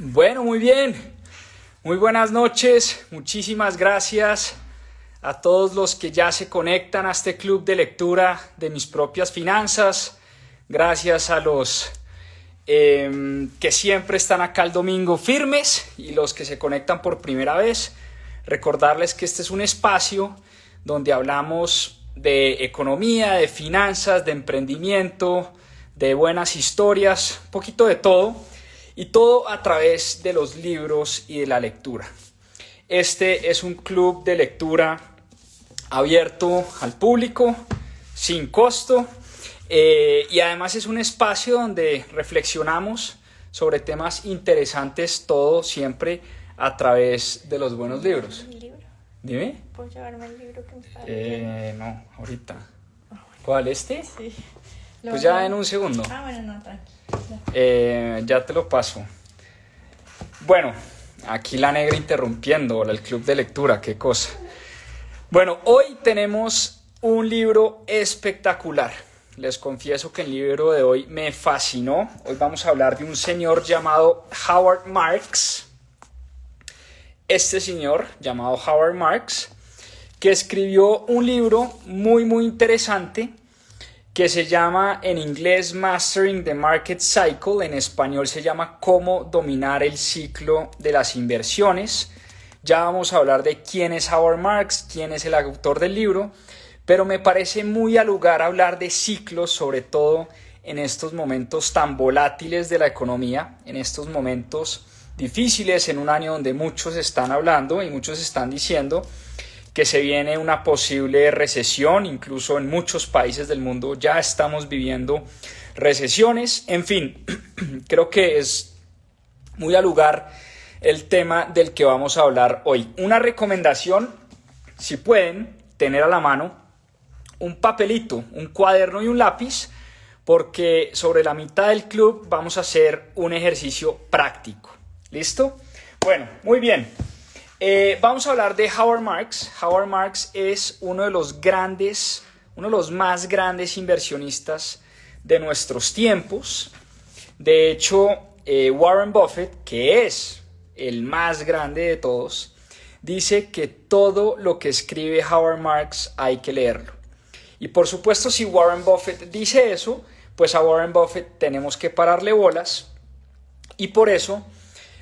Bueno, muy bien. Muy buenas noches. Muchísimas gracias a todos los que ya se conectan a este club de lectura de mis propias finanzas. Gracias a los que siempre están acá el domingo firmes y los que se conectan por primera vez. Recordarles que este es un espacio donde hablamos de economía, de finanzas, de emprendimiento, de buenas historias, un poquito de todo. Y todo a través de los libros y de la lectura. Este es un club de lectura abierto al público, sin costo, y además es un espacio donde reflexionamos sobre temas interesantes, todo siempre a través de los buenos libros. ¿El libro? Dime. ¿Puedo llevarme el libro que me está leyendo? No, ahorita. ¿Cuál, este? Sí. Pues ya en un segundo. Bueno, no, tranquilo. Ya te lo paso. Bueno, aquí la negra interrumpiendo, el club de lectura, qué cosa. Bueno, hoy tenemos un libro espectacular. Les confieso que el libro de hoy me fascinó. Hoy vamos a hablar de un señor llamado Howard Marks. Este señor llamado Howard Marks, que escribió un libro muy interesante que se llama en inglés Mastering the Market Cycle, en español se llama Cómo dominar el ciclo de las inversiones. Ya vamos a hablar de quién es Howard Marks, quién es el autor del libro, pero me parece muy al lugar hablar de ciclos, sobre todo en estos momentos tan volátiles de la economía, en estos momentos difíciles, en un año donde muchos están hablando y muchos están diciendo que se viene una posible recesión, incluso en muchos países del mundo ya estamos viviendo recesiones. En fin, creo que es muy al lugar el tema del que vamos a hablar hoy. Una recomendación, si pueden tener a la mano un papelito, un cuaderno y un lápiz, porque sobre la mitad del club vamos a hacer un ejercicio práctico. ¿Listo? Bueno, muy bien. Vamos a hablar de Howard Marks. Howard Marks es uno de los más grandes inversionistas de nuestros tiempos. De hecho, Warren Buffett, que es el más grande de todos, dice que todo lo que escribe Howard Marks hay que leerlo. Y por supuesto, si Warren Buffett dice eso, pues a Warren Buffett tenemos que pararle bolas. Y por eso,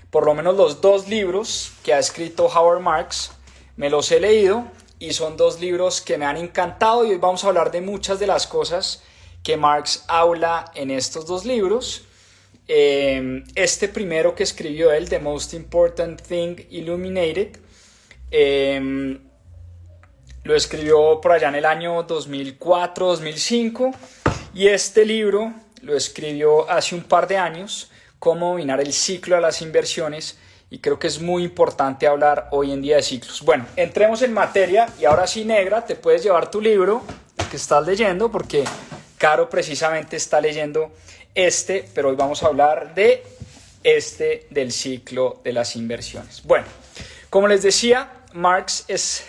por lo menos los 2 libros que ha escrito Howard Marks, me los he leído y son 2 libros que me han encantado y hoy vamos a hablar de muchas de las cosas que Marks habla en estos 2 libros. Este primero que escribió él, The Most Important Thing Illuminated, lo escribió por allá en el año 2004-2005 y este libro lo escribió hace un par de años, Cómo dominar el ciclo de las inversiones, y creo que es muy importante hablar hoy en día de ciclos. Bueno, entremos en materia y ahora sí, negra, te puedes llevar tu libro que estás leyendo porque Caro precisamente está leyendo pero hoy vamos a hablar de del ciclo de las inversiones. Bueno, como les decía, Marx es...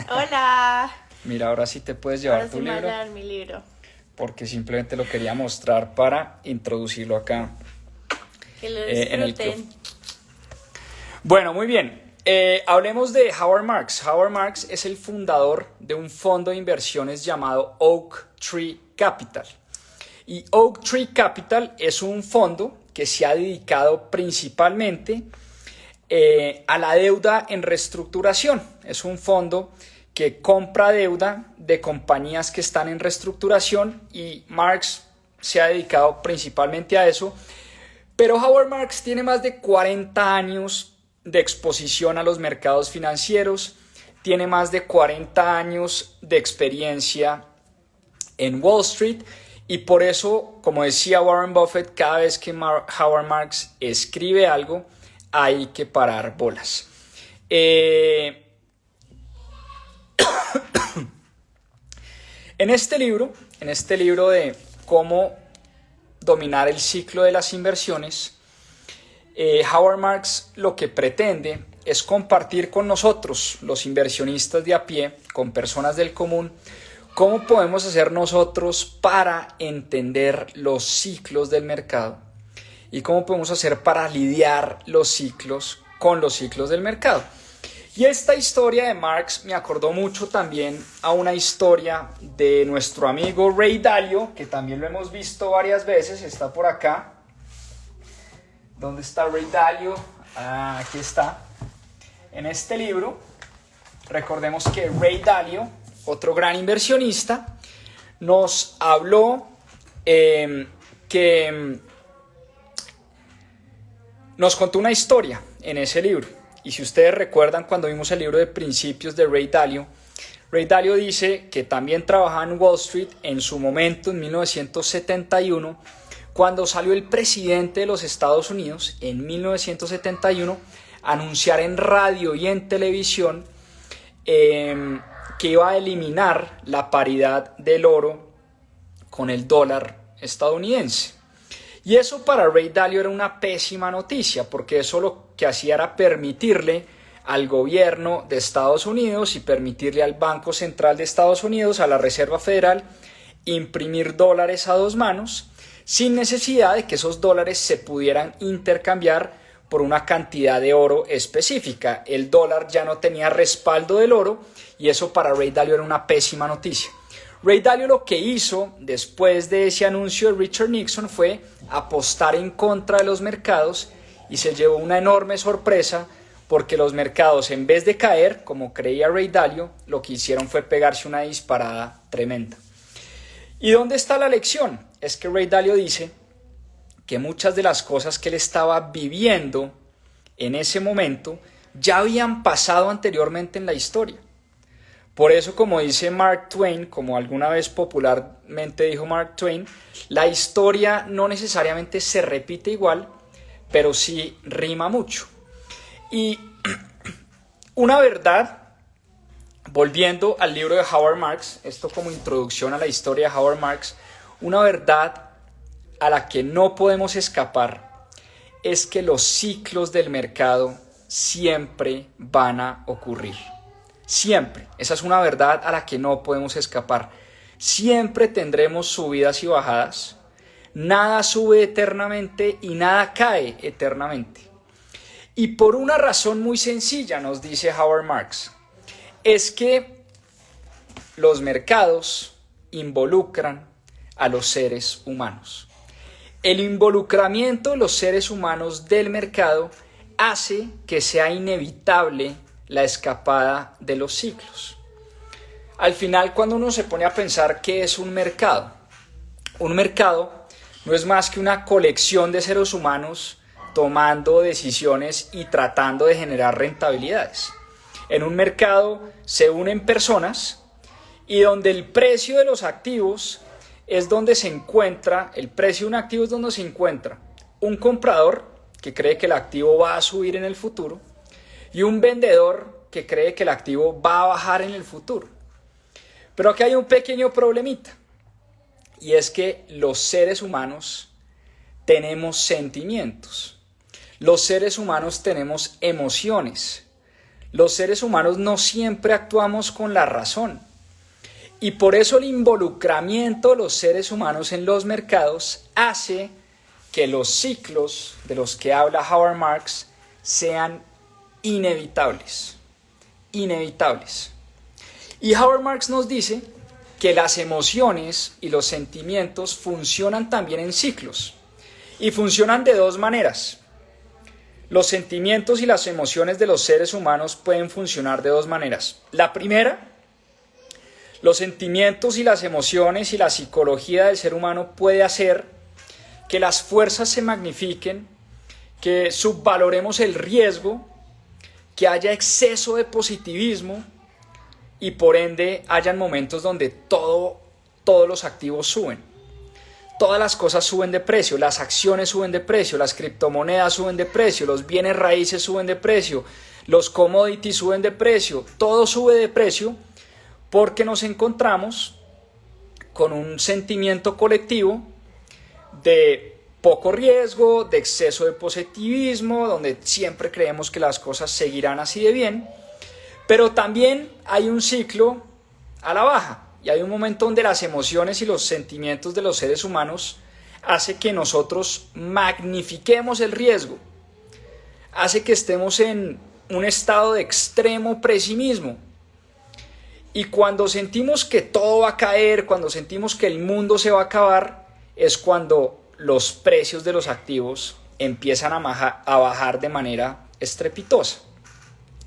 Hola. Mira, ahora sí te puedes llevar tu libro. Ahora sí me voy a dar mi libro. Porque simplemente lo quería mostrar para introducirlo acá. Que lo en el disfruten. club. Bueno, muy bien. Hablemos de Howard Marks. Howard Marks es el fundador de un fondo de inversiones llamado Oak Tree Capital. Y Oak Tree Capital es un fondo que se ha dedicado principalmente a la deuda en reestructuración. Es un fondo que compra deuda de compañías que están en reestructuración y Marks se ha dedicado principalmente a eso. Pero Howard Marks tiene más de 40 años de exposición a los mercados financieros, tiene más de 40 años de experiencia en Wall Street y por eso, como decía Warren Buffett, cada vez que Howard Marks escribe algo, hay que parar bolas. En este libro de cómo dominar el ciclo de las inversiones, Howard Marks lo que pretende es compartir con nosotros, los inversionistas de a pie, con personas del común, cómo podemos hacer nosotros para entender los ciclos del mercado y cómo podemos hacer para lidiar los ciclos con los ciclos del mercado. Y esta historia de Marx me acordó mucho también a una historia de nuestro amigo Ray Dalio, que también lo hemos visto varias veces, está por acá. ¿Dónde está Ray Dalio? Aquí está. En este libro, recordemos que Ray Dalio, otro gran inversionista, nos habló nos contó una historia en ese libro. Y si ustedes recuerdan cuando vimos el libro de Principios de Ray Dalio dice que también trabajaba en Wall Street en su momento, en 1971, cuando salió el presidente de los Estados Unidos, en 1971, a anunciar en radio y en televisión que iba a eliminar la paridad del oro con el dólar estadounidense. Y eso para Ray Dalio era una pésima noticia, porque eso lo que hacía era permitirle al gobierno de Estados Unidos y permitirle al Banco Central de Estados Unidos, a la Reserva Federal, imprimir dólares a dos manos, sin necesidad de que esos dólares se pudieran intercambiar por una cantidad de oro específica. El dólar ya no tenía respaldo del oro y eso para Ray Dalio era una pésima noticia. Ray Dalio lo que hizo después de ese anuncio de Richard Nixon fue apostar en contra de los mercados y se llevó una enorme sorpresa porque los mercados, en vez de caer, como creía Ray Dalio, lo que hicieron fue pegarse una disparada tremenda. ¿Y dónde está la lección? Es que Ray Dalio dice que muchas de las cosas que él estaba viviendo en ese momento ya habían pasado anteriormente en la historia. Por eso, como dice Mark Twain, como alguna vez popularmente dijo Mark Twain, la historia no necesariamente se repite igual, pero sí rima mucho. Y una verdad, volviendo al libro de Howard Marks, esto como introducción a la historia de Howard Marks, una verdad a la que no podemos escapar es que los ciclos del mercado siempre van a ocurrir. Siempre. Esa es una verdad a la que no podemos escapar. Siempre tendremos subidas y bajadas. Nada sube eternamente y nada cae eternamente. Y por una razón muy sencilla, nos dice Howard Marks, es que los mercados involucran a los seres humanos. El involucramiento de los seres humanos del mercado hace que sea inevitable la escapada de los ciclos. Al final, cuando uno se pone a pensar qué es un mercado no es más que una colección de seres humanos tomando decisiones y tratando de generar rentabilidades. En un mercado se unen personas y donde el precio de los activos es donde se encuentra, el precio de un activo es donde se encuentra un comprador que cree que el activo va a subir en el futuro y un vendedor que cree que el activo va a bajar en el futuro. Pero aquí hay un pequeño problemita, y es que los seres humanos tenemos sentimientos. Los seres humanos tenemos emociones. Los seres humanos no siempre actuamos con la razón. Y por eso el involucramiento de los seres humanos en los mercados hace que los ciclos de los que habla Howard Marks sean inevitables. Y Howard Marks nos dice que las emociones y los sentimientos funcionan también en ciclos y funcionan de dos maneras. Los sentimientos y las emociones de los seres humanos pueden funcionar de dos maneras. La primera, los sentimientos y las emociones y la psicología del ser humano puede hacer que las fuerzas se magnifiquen, que subvaloremos el riesgo, que haya exceso de positivismo y por ende hayan momentos donde todos los activos suben. Todas las cosas suben de precio, las acciones suben de precio, las criptomonedas suben de precio, los bienes raíces suben de precio, los commodities suben de precio, todo sube de precio porque nos encontramos con un sentimiento colectivo de poco riesgo, de exceso de positivismo, donde siempre creemos que las cosas seguirán así de bien, pero también hay un ciclo a la baja y hay un momento donde las emociones y los sentimientos de los seres humanos hace que nosotros magnifiquemos el riesgo, hace que estemos en un estado de extremo pesimismo. Y cuando sentimos que todo va a caer, cuando sentimos que el mundo se va a acabar, es cuando los precios de los activos empiezan a bajar de manera estrepitosa.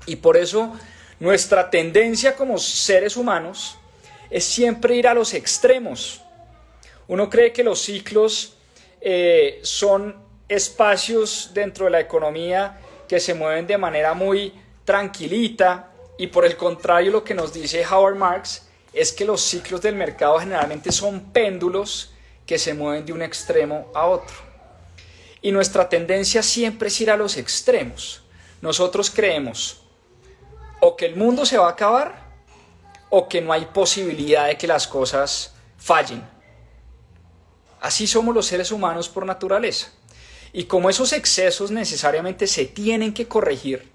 Y por eso nuestra tendencia como seres humanos es siempre ir a los extremos. Uno cree que los ciclos son espacios dentro de la economía que se mueven de manera muy tranquilita, y por el contrario lo que nos dice Howard Marks es que los ciclos del mercado generalmente son péndulos que se mueven de un extremo a otro. Y nuestra tendencia siempre es ir a los extremos. Nosotros creemos o que el mundo se va a acabar o que no hay posibilidad de que las cosas fallen. Así somos los seres humanos por naturaleza. Y como esos excesos necesariamente se tienen que corregir,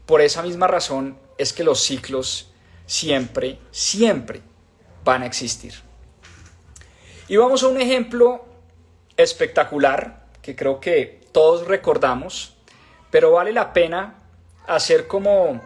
por esa misma razón es que los ciclos siempre van a existir. Y vamos a un ejemplo espectacular que creo que todos recordamos, pero vale la pena hacer como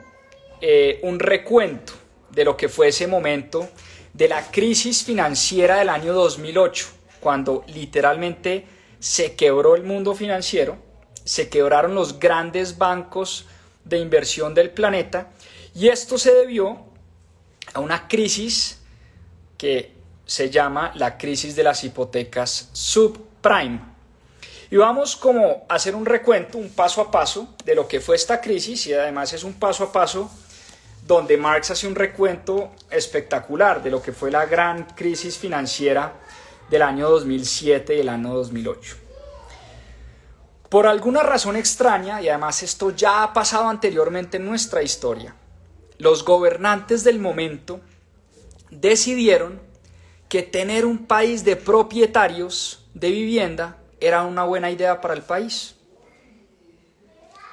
un recuento de lo que fue ese momento de la crisis financiera del año 2008, cuando literalmente se quebró el mundo financiero, se quebraron los grandes bancos de inversión del planeta, y esto se debió a una crisis que se llama la crisis de las hipotecas subprime. Y vamos como a hacer un recuento, un paso a paso de lo que fue esta crisis, y además es un paso a paso donde Marx hace un recuento espectacular de lo que fue la gran crisis financiera del año 2007 y el año 2008. Por alguna razón extraña, y además esto ya ha pasado anteriormente en nuestra historia, los gobernantes del momento decidieron que tener un país de propietarios de vivienda era una buena idea para el país.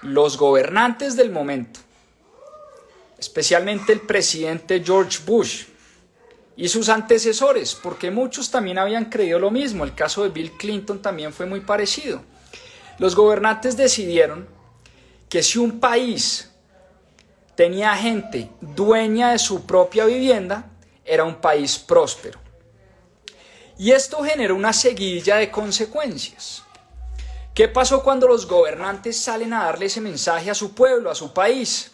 Los gobernantes del momento, especialmente el presidente George Bush y sus antecesores, porque muchos también habían creído lo mismo, el caso de Bill Clinton también fue muy parecido. Los gobernantes decidieron que si un país tenía gente dueña de su propia vivienda, era un país próspero. Y esto generó una seguidilla de consecuencias. ¿Qué pasó cuando los gobernantes salen a darle ese mensaje a su pueblo, a su país?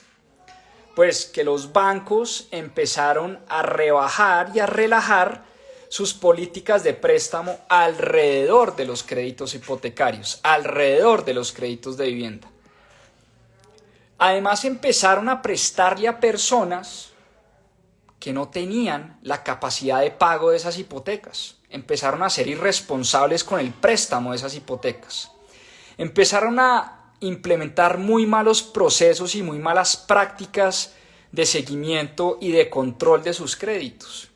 Pues que los bancos empezaron a rebajar y a relajar sus políticas de préstamo alrededor de los créditos hipotecarios, alrededor de los créditos de vivienda. Además empezaron a prestarle a personas que no tenían la capacidad de pago de esas hipotecas. Empezaron a ser irresponsables con el préstamo de esas hipotecas. Empezaron a implementar muy malos procesos y muy malas prácticas de seguimiento y de control de sus créditos.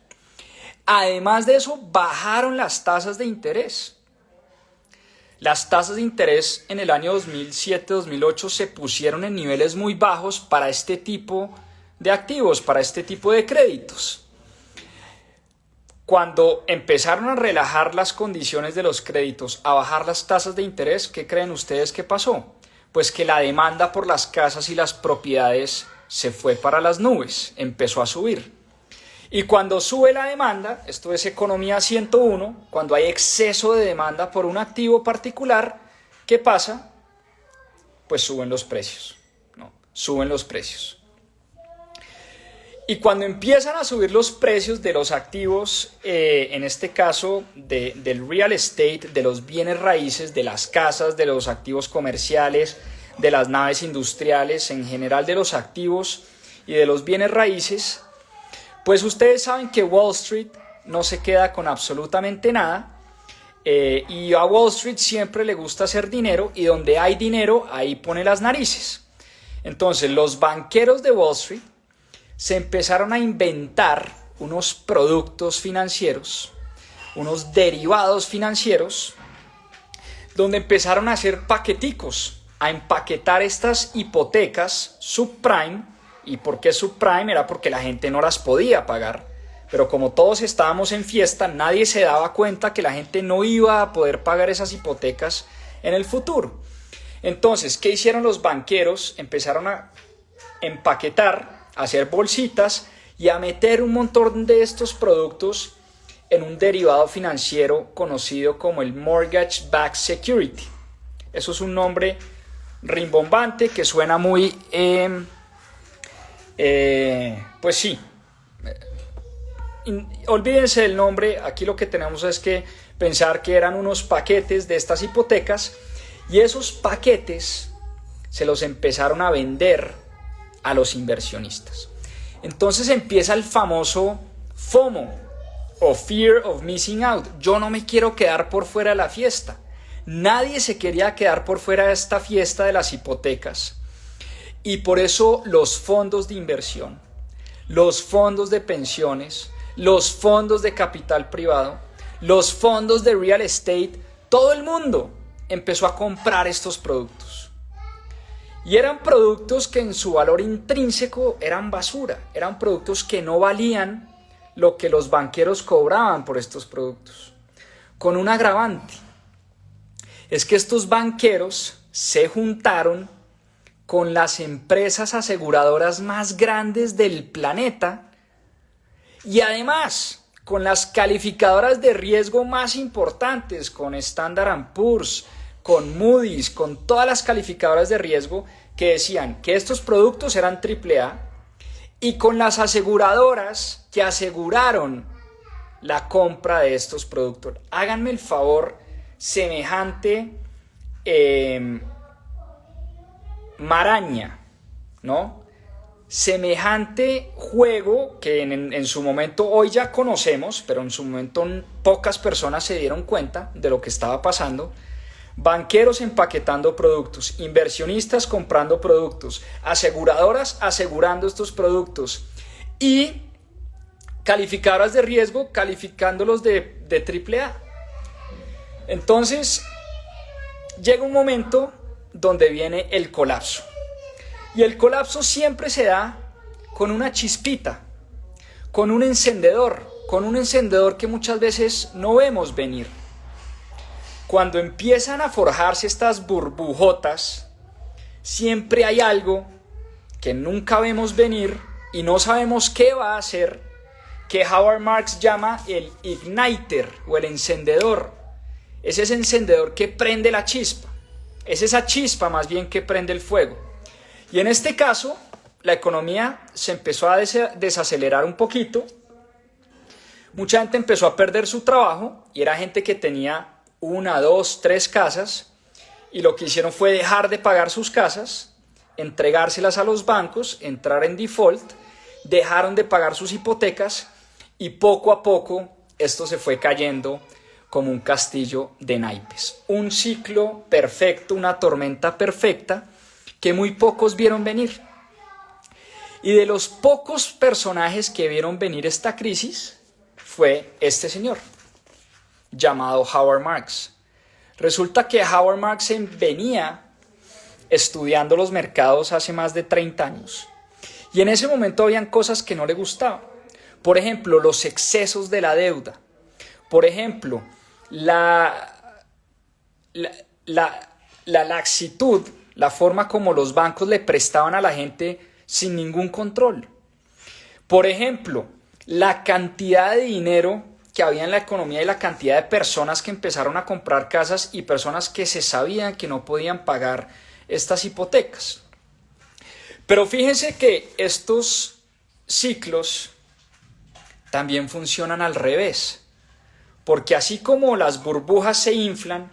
Además de eso, bajaron las tasas de interés. Las tasas de interés en el año 2007-2008 se pusieron en niveles muy bajos para este tipo de activos, para este tipo de créditos. Cuando empezaron a relajar las condiciones de los créditos, a bajar las tasas de interés, ¿qué creen ustedes que pasó? Pues que la demanda por las casas y las propiedades se fue para las nubes, empezó a subir. Y cuando sube la demanda, esto es economía 101, cuando hay exceso de demanda por un activo particular, ¿qué pasa? Pues suben los precios, ¿no? Suben los precios. Y cuando empiezan a subir los precios de los activos, en este caso del real estate, de los bienes raíces, de las casas, de los activos comerciales, de las naves industriales, en general de los activos y de los bienes raíces, pues ustedes saben que Wall Street no se queda con absolutamente nada, y a Wall Street siempre le gusta hacer dinero, y donde hay dinero, ahí pone las narices. Entonces los banqueros de Wall Street se empezaron a inventar unos productos financieros, unos derivados financieros, donde empezaron a hacer paqueticos, a empaquetar estas hipotecas subprime. ¿Y por qué subprime? Era porque la gente no las podía pagar, Pero como todos estábamos en fiesta, nadie se daba cuenta que la gente no iba a poder pagar esas hipotecas en el futuro. Entonces, ¿qué hicieron los banqueros? Empezaron a empaquetar, a hacer bolsitas y a meter un montón de estos productos en un derivado financiero conocido como el Mortgage Backed Security. Eso es un nombre rimbombante que suena muy, pues sí, olvídense del nombre. Aquí lo que tenemos es que pensar que eran unos paquetes de estas hipotecas y esos paquetes se los empezaron a vender a los inversionistas. Entonces empieza el famoso FOMO o Fear of Missing Out. Yo no me quiero quedar por fuera de la fiesta. Nadie se quería quedar por fuera de esta fiesta de las hipotecas. Y por eso los fondos de inversión, los fondos de pensiones, los fondos de capital privado, los fondos de real estate, todo el mundo empezó a comprar estos productos. Y eran productos que en su valor intrínseco eran basura, eran productos que no valían lo que los banqueros cobraban por estos productos. Con un agravante, es que estos banqueros se juntaron con las empresas aseguradoras más grandes del planeta y además con las calificadoras de riesgo más importantes, con Standard & Poor's, con Moody's, con todas las calificadoras de riesgo que decían que estos productos eran AAA, y con las aseguradoras que aseguraron la compra de estos productos. Háganme el favor, semejante maraña, ¿no? Semejante juego que en su momento hoy ya conocemos, pero en su momento pocas personas se dieron cuenta de lo que estaba pasando. Banqueros empaquetando productos, inversionistas comprando productos, aseguradoras asegurando estos productos y calificadoras de riesgo calificándolos de AAA. Entonces llega un momento donde viene el colapso. Y el colapso siempre se da con una chispita, con un encendedor que muchas veces no vemos venir. Cuando empiezan a forjarse estas burbujotas, siempre hay algo que nunca vemos venir y no sabemos qué va a hacer, que Howard Marks llama el igniter o el encendedor. Es ese encendedor que prende la chispa. Es esa chispa más bien que prende el fuego. Y en este caso, la economía se empezó a desacelerar un poquito. Mucha gente empezó a perder su trabajo y era gente que tenía 1, 2, 3 casas y lo que hicieron fue dejar de pagar sus casas, entregárselas a los bancos, entrar en default, dejaron de pagar sus hipotecas y poco a poco esto se fue cayendo como un castillo de naipes. Un ciclo perfecto, una tormenta perfecta que muy pocos vieron venir. Y de los pocos personajes que vieron venir esta crisis fue este señor, llamado Howard Marks. Resulta que Howard Marks venía estudiando los mercados hace más de 30 años. Y en ese momento habían cosas que no le gustaban. Por ejemplo, los excesos de la deuda. Por ejemplo, la laxitud, la forma como los bancos le prestaban a la gente sin ningún control. Por ejemplo, la cantidad de dinero que había en la economía y la cantidad de personas que empezaron a comprar casas y personas que se sabían que no podían pagar estas hipotecas. Pero fíjense que estos ciclos también funcionan al revés, porque así como las burbujas se inflan,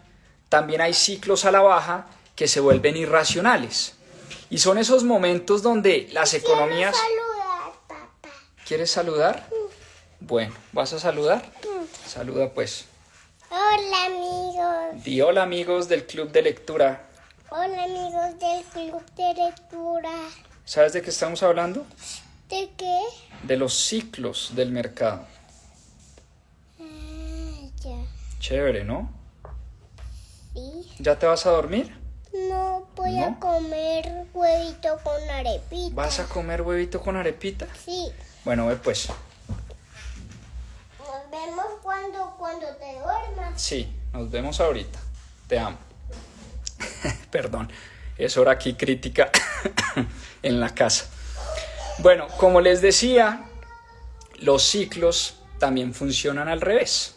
también hay ciclos a la baja que se vuelven irracionales. Y son esos momentos donde las economías... Quiero saludar, papá. ¿Quieres saludar? Bueno, ¿vas a saludar? Saluda pues. Hola, amigos. Di hola, amigos del Club de Lectura. Hola, amigos del Club de Lectura. ¿Sabes de qué estamos hablando? ¿De qué? De los ciclos del mercado. Ya. Chévere, ¿no? Sí. ¿Ya te vas a dormir? No, voy a ¿No? comer huevito con arepita. ¿Vas a comer huevito con arepita? Sí. Bueno, ve pues. Sí, nos vemos ahorita. Te amo. Perdón, es hora aquí crítica en la casa. Bueno, como les decía, los ciclos también funcionan al revés.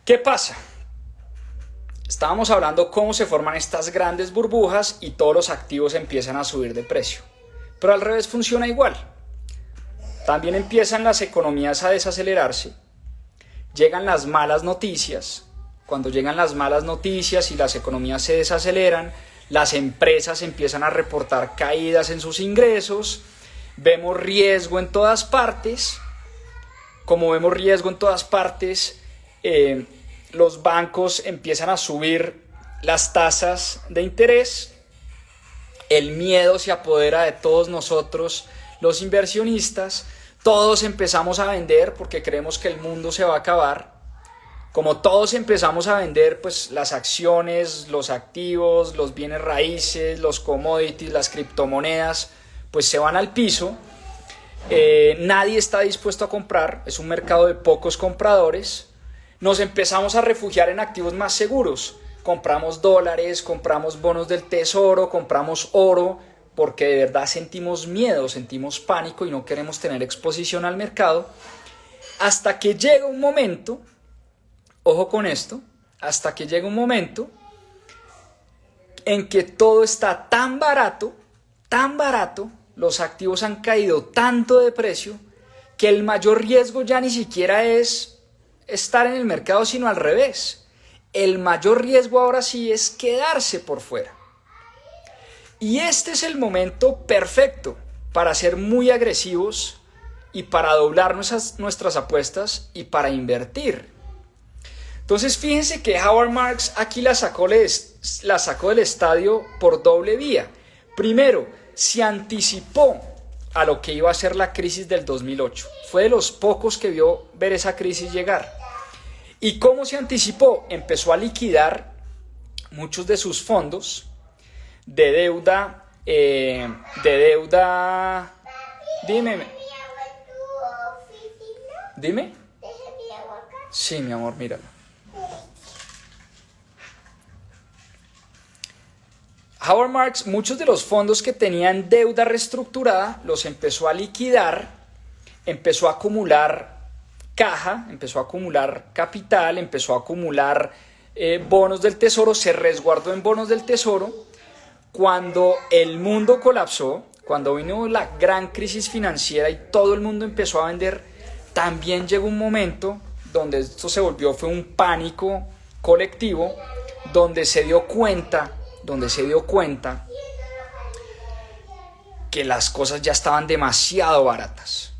¿Qué pasa? Estábamos hablando cómo se forman estas grandes burbujas y todos los activos empiezan a subir de precio. Pero al revés funciona igual. También empiezan las economías a desacelerarse. Llegan las malas noticias. Cuando llegan las malas noticias y las economías se desaceleran, las empresas empiezan a reportar caídas en sus ingresos. Vemos riesgo en todas partes. Como vemos riesgo en todas partes, los bancos empiezan a subir las tasas de interés. El miedo se apodera de todos nosotros, los inversionistas. Todos empezamos a vender porque creemos que el mundo se va a acabar. Como todos empezamos a vender, pues las acciones, los activos, los bienes raíces, los commodities, las criptomonedas, pues se van al piso. Nadie está dispuesto a comprar, es un mercado de pocos compradores. Nos empezamos a refugiar en activos más seguros. Compramos dólares, compramos bonos del tesoro, compramos oro, porque de verdad sentimos miedo, sentimos pánico y no queremos tener exposición al mercado. Hasta que llega un momento, ojo con esto, hasta que llega un momento en que todo está tan barato, los activos han caído tanto de precio, que el mayor riesgo ya ni siquiera es estar en el mercado, sino al revés. El mayor riesgo ahora sí es quedarse por fuera. Y este es el momento perfecto para ser muy agresivos y para doblar nuestras apuestas y para invertir. Entonces fíjense que Howard Marks aquí la sacó del estadio por doble vía. Primero, se anticipó a lo que iba a ser la crisis del 2008. Fue de los pocos que vio ver esa crisis llegar. ¿Y cómo se anticipó? Empezó a liquidar muchos de sus fondos de deuda, dime. Dime. Sí, mi amor, míralo. Howard Marks, muchos de los fondos que tenían deuda reestructurada, los empezó a liquidar, empezó a acumular caja, empezó a acumular capital, empezó a acumular bonos del tesoro, se resguardó en bonos del tesoro. Cuando el mundo colapsó, cuando vino la gran crisis financiera y todo el mundo empezó a vender, también llegó un momento donde esto fue un pánico colectivo, donde se dio cuenta que las cosas ya estaban demasiado baratas.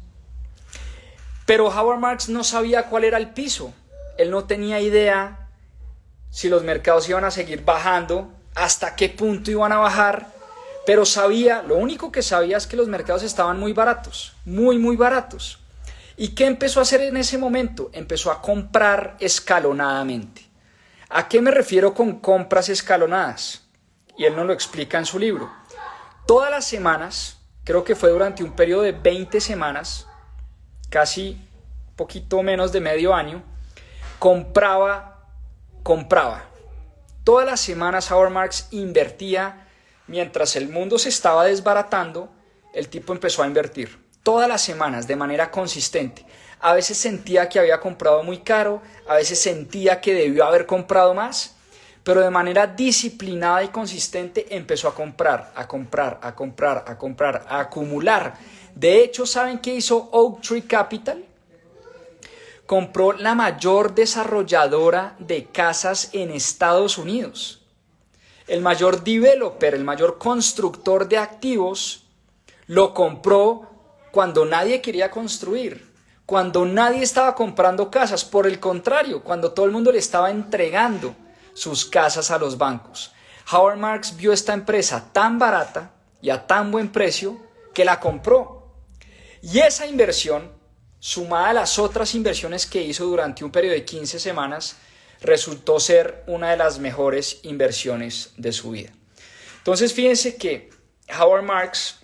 Pero Howard Marks no sabía cuál era el piso. Él no tenía idea si los mercados iban a seguir bajando, hasta qué punto iban a bajar, pero lo único que sabía es que los mercados estaban muy baratos, muy baratos. ¿Y qué empezó a hacer en ese momento? Empezó a comprar escalonadamente. ¿A qué me refiero con compras escalonadas? Y él nos lo explica en su libro. Todas las semanas, creo que fue durante un periodo de 20 semanas, casi poquito menos de medio año, compraba. Todas las semanas Howard Marks invertía. Mientras el mundo se estaba desbaratando, el tipo empezó a invertir. Todas las semanas, de manera consistente. A veces sentía que había comprado muy caro, a veces sentía que debió haber comprado más, pero de manera disciplinada y consistente empezó a comprar, a acumular. De hecho, ¿saben qué hizo Oaktree Capital? Compró la mayor desarrolladora de casas en Estados Unidos. El mayor developer, el mayor constructor de activos, lo compró cuando nadie quería construir, cuando nadie estaba comprando casas. Por el contrario, cuando todo el mundo le estaba entregando sus casas a los bancos. Howard Marks vio esta empresa tan barata y a tan buen precio que la compró. Y esa inversión, sumada a las otras inversiones que hizo durante un periodo de 15 semanas, resultó ser una de las mejores inversiones de su vida. Entonces fíjense que Howard Marks,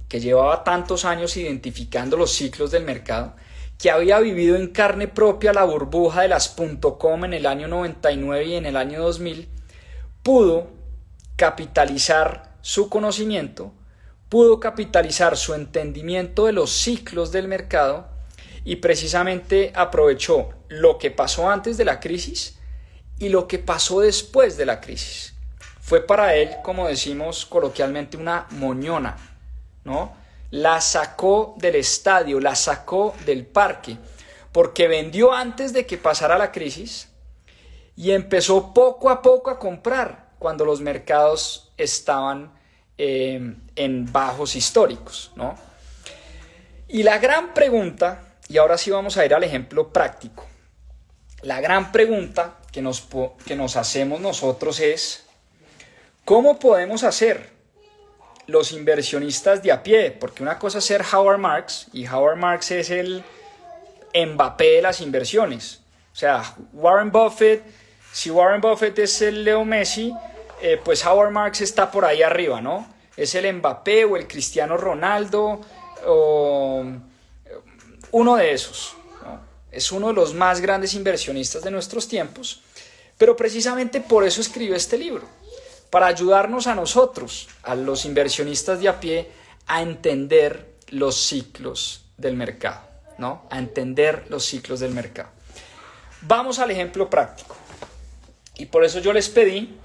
que llevaba tantos años identificando los ciclos del mercado, que había vivido en carne propia la burbuja de las .com en el año 99 y en el año 2000, pudo capitalizar su conocimiento, pudo capitalizar su entendimiento de los ciclos del mercado y precisamente aprovechó lo que pasó antes de la crisis y lo que pasó después de la crisis. Fue para él, como decimos coloquialmente, una moñona, ¿no? La sacó del estadio, la sacó del parque, porque vendió antes de que pasara la crisis y empezó poco a poco a comprar cuando los mercados estaban en bajos históricos, ¿no? Y la gran pregunta, y ahora sí vamos a ir al ejemplo práctico, la gran pregunta que nos hacemos nosotros es: ¿cómo podemos hacer los inversionistas de a pie? Porque una cosa es ser Howard Marks, y Howard Marks es el Mbappé de las inversiones. O sea, Warren Buffett, si Warren Buffett es el Leo Messi, pues Howard Marks está por ahí arriba, ¿no? Es el Mbappé o el Cristiano Ronaldo o uno de esos, ¿no? Es uno de los más grandes inversionistas de nuestros tiempos, pero precisamente por eso escribió este libro, para ayudarnos a nosotros, a los inversionistas de a pie, a entender los ciclos del mercado, ¿no? A entender los ciclos del mercado. Vamos al ejemplo práctico. Y por eso yo les pedí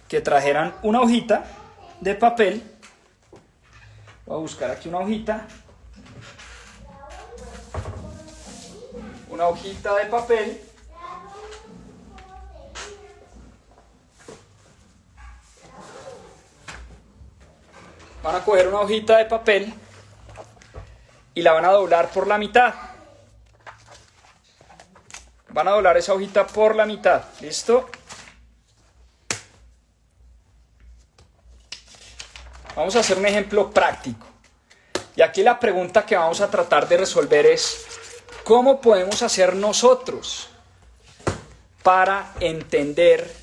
que trajeran una hojita de papel. Voy a buscar aquí una hojita. Una hojita de papel. Van a coger una hojita de papel y la van a doblar por la mitad. Van a doblar esa hojita por la mitad. ¿Listo? Vamos a hacer un ejemplo práctico. Y aquí la pregunta que vamos a tratar de resolver es: ¿cómo podemos hacer nosotros para entender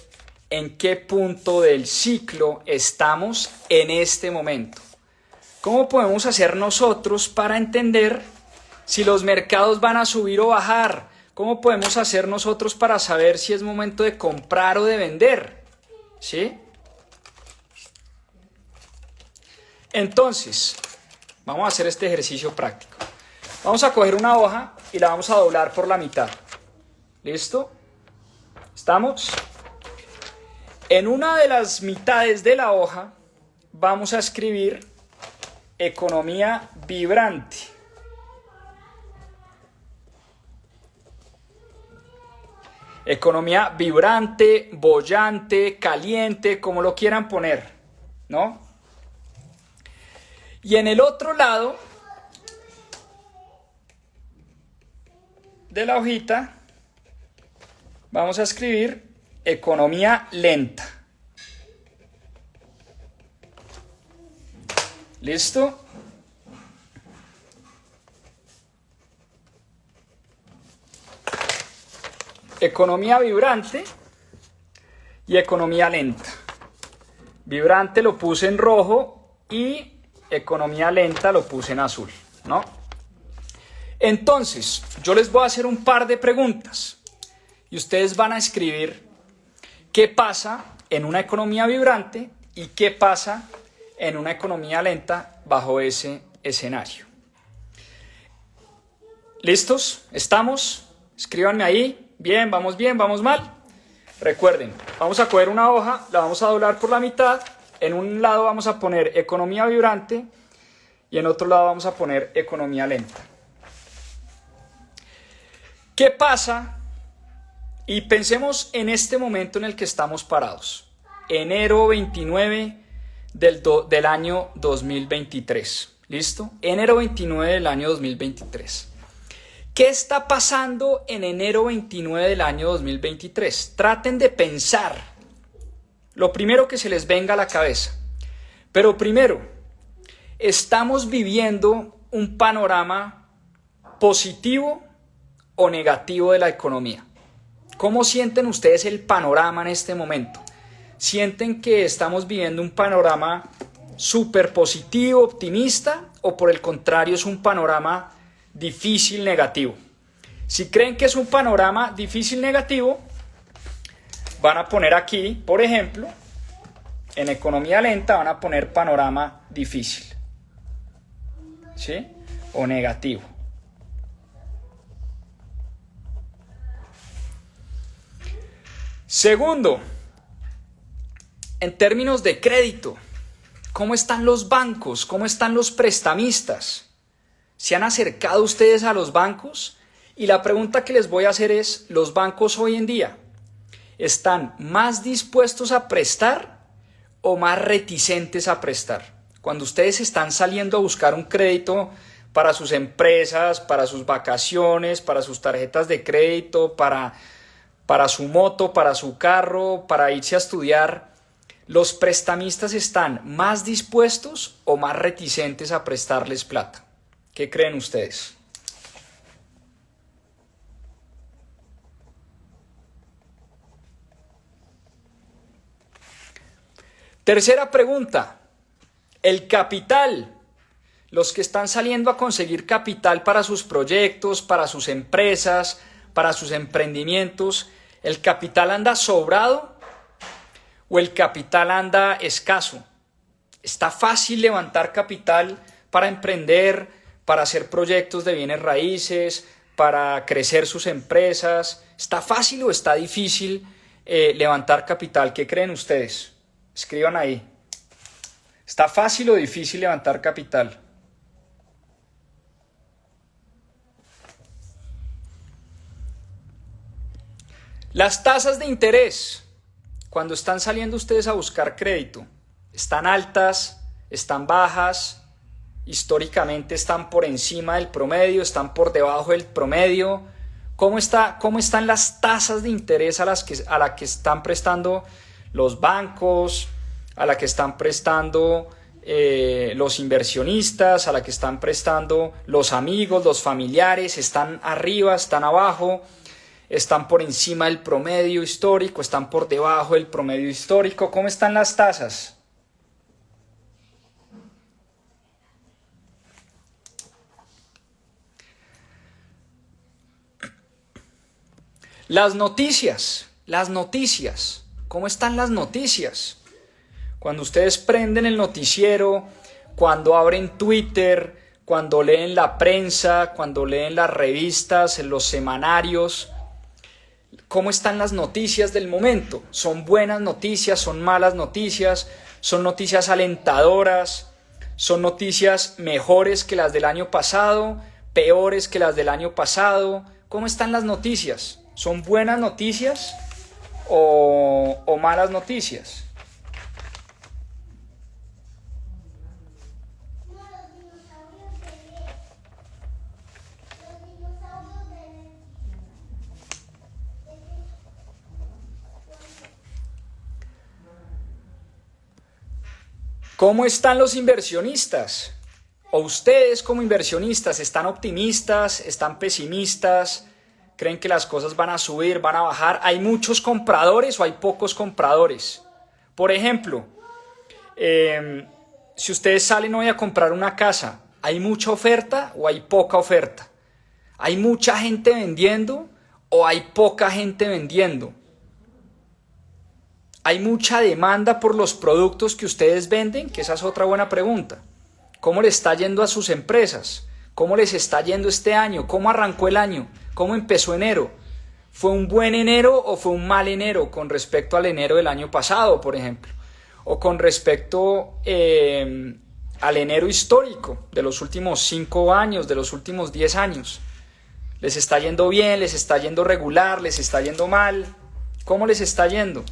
en qué punto del ciclo estamos en este momento? ¿Cómo podemos hacer nosotros para entender si los mercados van a subir o bajar? ¿Cómo podemos hacer nosotros para saber si es momento de comprar o de vender? ¿Sí? Entonces, vamos a hacer este ejercicio práctico. Vamos a coger una hoja y la vamos a doblar por la mitad. ¿Listo? ¿Estamos? En una de las mitades de la hoja vamos a escribir economía vibrante. Economía vibrante, bollante, caliente, como lo quieran poner, ¿no? Y en el otro lado de la hojita vamos a escribir economía lenta. ¿Listo? Economía vibrante y economía lenta. Vibrante lo puse en rojo y economía lenta lo puse en azul, ¿no? Entonces, yo les voy a hacer un par de preguntas y ustedes van a escribir qué pasa en una economía vibrante y qué pasa en una economía lenta bajo ese escenario. ¿Listos? ¿Estamos? Escríbanme ahí. Bien, vamos mal. Recuerden, vamos a coger una hoja, la vamos a doblar por la mitad. En un lado vamos a poner economía vibrante y en otro lado vamos a poner economía lenta. ¿Qué pasa? Y pensemos en este momento en el que estamos parados. Enero 29 del año 2023. ¿Listo? Enero 29 del año 2023. ¿Qué está pasando en enero 29 del año 2023? Traten de pensar lo primero que se les venga a la cabeza. Pero primero, ¿estamos viviendo un panorama positivo o negativo de la economía? ¿Cómo sienten ustedes el panorama en este momento? ¿Sienten que estamos viviendo un panorama súper positivo, optimista, o por el contrario es un panorama difícil, negativo? Si creen que es un panorama difícil negativo, van a poner aquí, por ejemplo, en economía lenta van a poner panorama difícil, ¿sí? O negativo. Segundo, en términos de crédito, ¿cómo están los bancos? ¿Cómo están los prestamistas? ¿Se han acercado ustedes a los bancos? Y la pregunta que les voy a hacer es, ¿los bancos hoy en día están más dispuestos a prestar o más reticentes a prestar? Cuando ustedes están saliendo a buscar un crédito para sus empresas, para sus vacaciones, para sus tarjetas de crédito, para su moto, para su carro, para irse a estudiar, ¿los prestamistas están más dispuestos o más reticentes a prestarles plata? ¿Qué creen ustedes? Tercera pregunta, el capital. Los que están saliendo a conseguir capital para sus proyectos, para sus empresas, para sus emprendimientos, ¿el capital anda sobrado o el capital anda escaso? ¿Está fácil levantar capital para emprender, para hacer proyectos de bienes raíces, para crecer sus empresas? ¿Está fácil o está difícil levantar capital? ¿Qué creen ustedes? Escriban ahí. ¿Está fácil o difícil levantar capital? Las tasas de interés, cuando están saliendo ustedes a buscar crédito, ¿están altas? ¿Están bajas? Históricamente están por encima del promedio, están por debajo del promedio. ¿Cómo están las tasas de interés a la que están prestando los bancos, a la que están prestando los inversionistas, a la que están prestando los amigos, los familiares? ¿Están arriba, están abajo? ¿Están por encima del promedio histórico? ¿Están por debajo del promedio histórico? ¿Cómo están las tasas? Las noticias, ¿cómo están las noticias? Cuando ustedes prenden el noticiero, cuando abren Twitter, cuando leen la prensa, cuando leen las revistas, los semanarios, ¿cómo están las noticias del momento? ¿Son buenas noticias? ¿Son malas noticias? ¿Son noticias alentadoras? ¿Son noticias mejores que las del año pasado? ¿Peores que las del año pasado? ¿Cómo están las noticias? ¿Son buenas noticias o malas noticias? ¿Cómo están los inversionistas? ¿O ustedes como inversionistas están optimistas, están pesimistas? ¿Creen que las cosas van a subir, van a bajar? ¿Hay muchos compradores o hay pocos compradores? Por ejemplo, si ustedes salen hoy a comprar una casa, ¿hay mucha oferta o hay poca oferta? ¿Hay mucha gente vendiendo o hay poca gente vendiendo? ¿Hay mucha demanda por los productos que ustedes venden? Que esa es otra buena pregunta. ¿Cómo le está yendo a sus empresas? ¿Cómo les está yendo este año? ¿Cómo arrancó el año? ¿Cómo empezó enero? ¿Fue un buen enero o fue un mal enero con respecto al enero del año pasado, por ejemplo? O con respecto al enero histórico de los últimos 5 años, de los últimos 10 años. ¿Les está yendo bien? ¿Les está yendo regular? ¿Les está yendo mal? ¿Cómo les está yendo?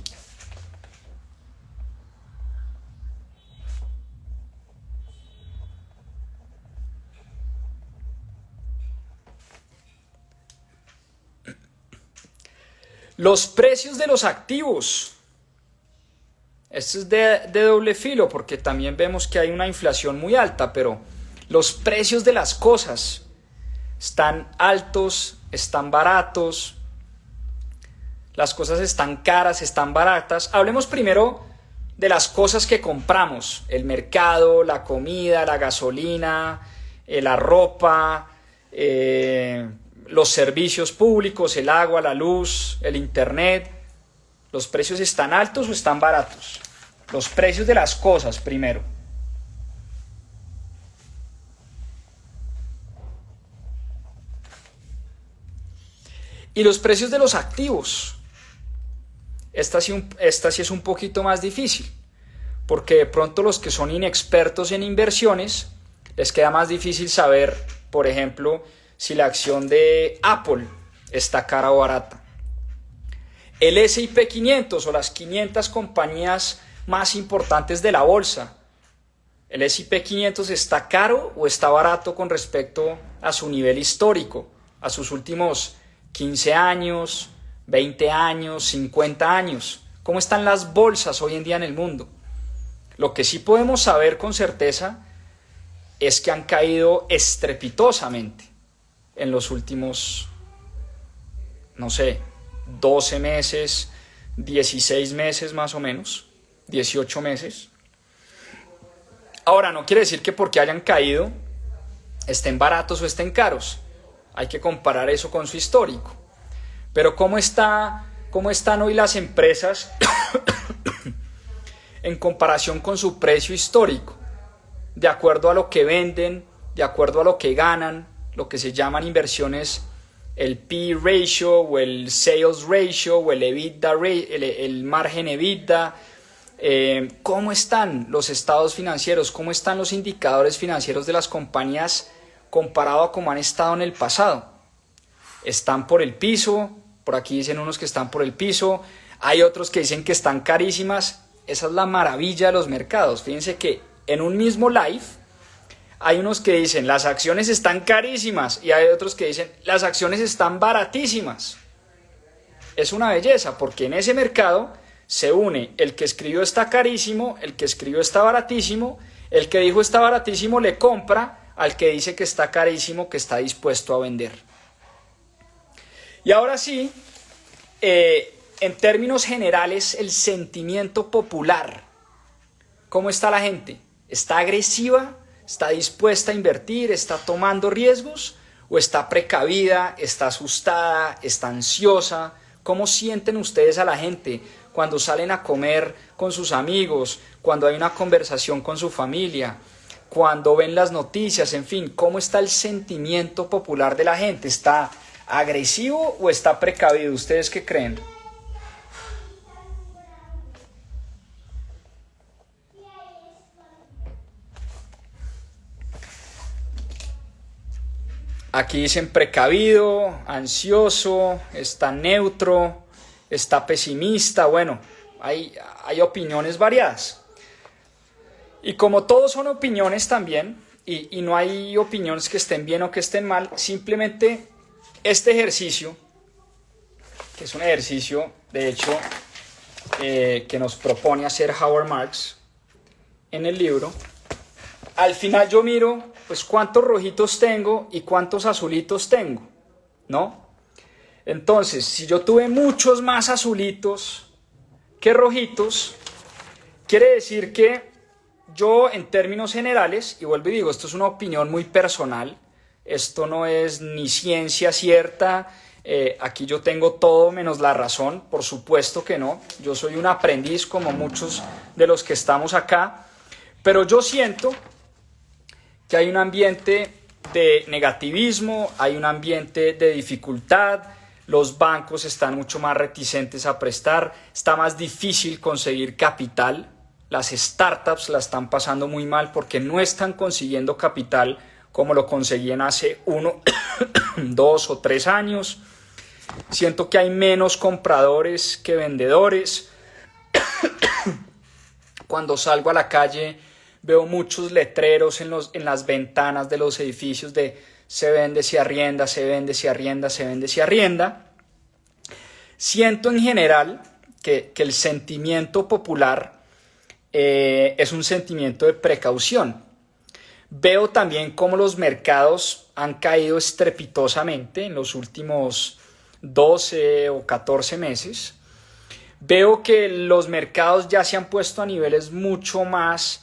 Los precios de los activos. Esto es de doble filo porque también vemos que hay una inflación muy alta, pero los precios de las cosas están altos, están baratos, las cosas están caras, están baratas. Hablemos primero de las cosas que compramos, el mercado, la comida, la gasolina, la ropa, los servicios públicos, el agua, la luz, el internet, ¿los precios están altos o están baratos? Los precios de las cosas primero. Y los precios de los activos. Esta sí es un poquito más difícil, porque de pronto los que son inexpertos en inversiones les queda más difícil saber, por ejemplo, si la acción de Apple está cara o barata. El S&P 500 o las 500 compañías más importantes de la bolsa, ¿el S&P 500 está caro o está barato con respecto a su nivel histórico, a sus últimos 15 años, 20 años, 50 años? ¿Cómo están las bolsas hoy en día en el mundo? Lo que sí podemos saber con certeza es que han caído estrepitosamente en los últimos, no sé, 12 meses, 16 meses más o menos, 18 meses. Ahora, no quiere decir que porque hayan caído estén baratos o estén caros. Hay que comparar eso con su histórico. Pero ¿cómo están hoy las empresas en comparación con su precio histórico? De acuerdo a lo que venden, de acuerdo a lo que ganan, lo que se llaman inversiones, el P ratio o el sales ratio o el EBITDA, el margen EBITDA. ¿Cómo están los estados financieros? ¿Cómo están los indicadores financieros de las compañías comparado a cómo han estado en el pasado? ¿Están por el piso? Por aquí dicen unos que están por el piso. Hay otros que dicen que están carísimas. Esa es la maravilla de los mercados. Fíjense que en un mismo live hay unos que dicen las acciones están carísimas y hay otros que dicen las acciones están baratísimas. Es una belleza porque en ese mercado se une el que escribió está carísimo, el que escribió está baratísimo, el que dijo está baratísimo le compra al que dice que está carísimo, que está dispuesto a vender. Y ahora sí, en términos generales, el sentimiento popular. ¿Cómo está la gente? ¿Está agresiva? ¿Está dispuesta a invertir? ¿Está tomando riesgos? ¿O está precavida? ¿Está asustada? ¿Está ansiosa? ¿Cómo sienten ustedes a la gente cuando salen a comer con sus amigos? Cuando hay una conversación con su familia? Cuando ven las noticias, en fin, ¿cómo está el sentimiento popular de la gente? ¿Está agresivo o está precavido? ¿Ustedes qué creen? Aquí dicen precavido, ansioso, está neutro, está pesimista. Bueno, hay opiniones variadas. Y como todos son opiniones también, y no hay opiniones que estén bien o que estén mal, simplemente este ejercicio, que es un ejercicio, de hecho, que nos propone hacer Howard Marks en el libro, al final yo miro pues cuántos rojitos tengo y cuántos azulitos tengo, ¿no? Entonces, si yo tuve muchos más azulitos que rojitos, quiere decir que yo en términos generales, y vuelvo y digo, esto es una opinión muy personal, esto no es ni ciencia cierta, aquí yo tengo todo menos la razón, por supuesto que no, yo soy un aprendiz como muchos de los que estamos acá, pero yo siento que hay un ambiente de negativismo, hay un ambiente de dificultad, los bancos están mucho más reticentes a prestar, está más difícil conseguir capital, las startups la están pasando muy mal porque no están consiguiendo capital como lo conseguían hace 1, 2 o 3 años. Siento que hay menos compradores que vendedores. Cuando salgo a la calle veo muchos letreros en las ventanas de los edificios de se vende, se arrienda, se vende, se arrienda, se vende, se arrienda. Siento en general que el sentimiento popular es un sentimiento de precaución. Veo también cómo los mercados han caído estrepitosamente en los últimos 12 o 14 meses. Veo que los mercados ya se han puesto a niveles mucho más,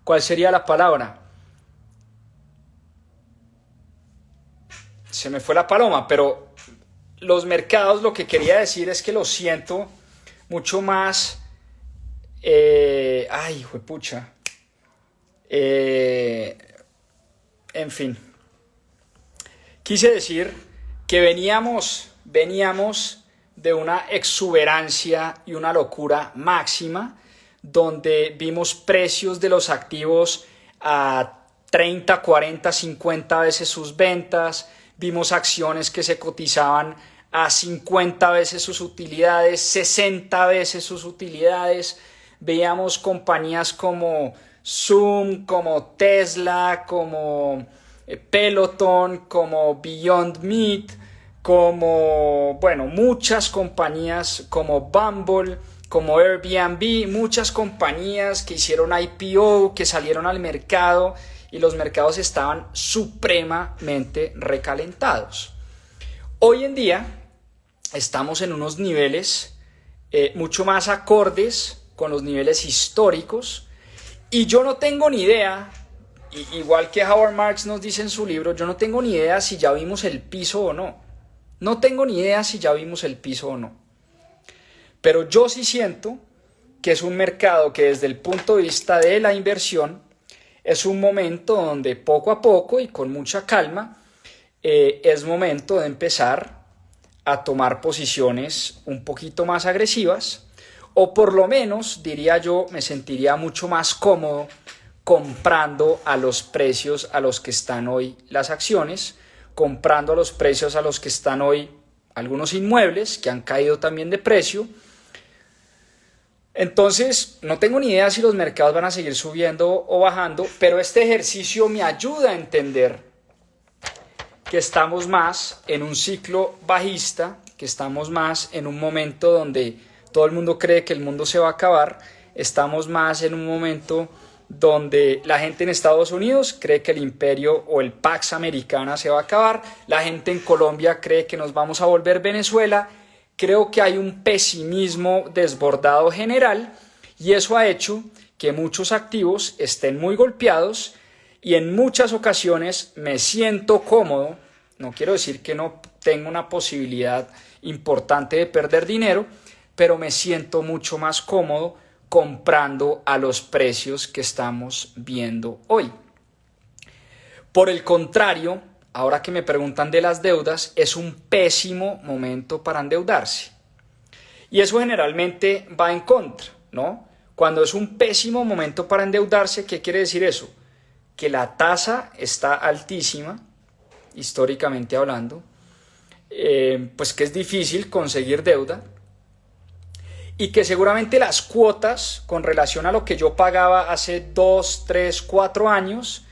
¿cuál sería la palabra? se me fue la paloma, pero los mercados, lo que quería decir es que lo siento mucho más, ay, juepucha, en fin, quise decir que veníamos de una exuberancia y una locura máxima, donde vimos precios de los activos a 30, 40, 50 veces sus ventas, vimos acciones que se cotizaban a 50 veces sus utilidades, 60 veces sus utilidades, veíamos compañías como Zoom, como Tesla, como Peloton, como Beyond Meat, como, bueno, muchas compañías como Bumble, como Airbnb, muchas compañías que hicieron IPO, que salieron al mercado y los mercados estaban supremamente recalentados. Hoy en día estamos en unos niveles mucho más acordes con los niveles históricos y yo no tengo ni idea, igual que Howard Marks nos dice en su libro, yo no tengo ni idea si ya vimos el piso o no. No tengo ni idea si ya vimos el piso o no. Pero yo sí siento que es un mercado que desde el punto de vista de la inversión es un momento donde poco a poco y con mucha calma es momento de empezar a tomar posiciones un poquito más agresivas o por lo menos, diría yo, me sentiría mucho más cómodo comprando a los precios a los que están hoy las acciones, comprando a los precios a los que están hoy algunos inmuebles que han caído también de precio. Entonces, no tengo ni idea si los mercados van a seguir subiendo o bajando, pero este ejercicio me ayuda a entender que estamos más en un ciclo bajista, que estamos más en un momento donde todo el mundo cree que el mundo se va a acabar, estamos más en un momento donde la gente en Estados Unidos cree que el imperio o el Pax Americana se va a acabar, la gente en Colombia cree que nos vamos a volver Venezuela. Creo que hay un pesimismo desbordado general y eso ha hecho que muchos activos estén muy golpeados y en muchas ocasiones me siento cómodo, no quiero decir que no tengo una posibilidad importante de perder dinero, pero me siento mucho más cómodo comprando a los precios que estamos viendo hoy. Por el contrario, ahora que me preguntan de las deudas, es un pésimo momento para endeudarse. Y eso generalmente va en contra, ¿no? Cuando es un pésimo momento para endeudarse, ¿qué quiere decir eso? Que la tasa está altísima, históricamente hablando, pues que es difícil conseguir deuda y que seguramente las cuotas con relación a lo que yo pagaba hace 2, 3, 4 años,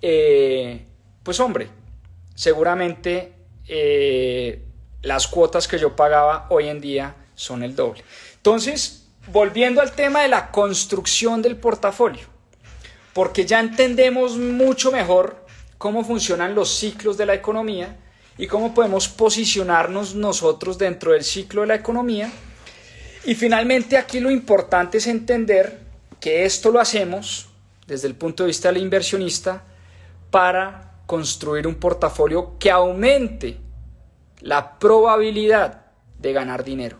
pues hombre, seguramente las cuotas que yo pagaba hoy en día son el doble. Entonces, volviendo al tema de la construcción del portafolio, porque ya entendemos mucho mejor cómo funcionan los ciclos de la economía y cómo podemos posicionarnos nosotros dentro del ciclo de la economía. Y finalmente aquí lo importante es entender que esto lo hacemos desde el punto de vista del inversionista para construir un portafolio que aumente la probabilidad de ganar dinero.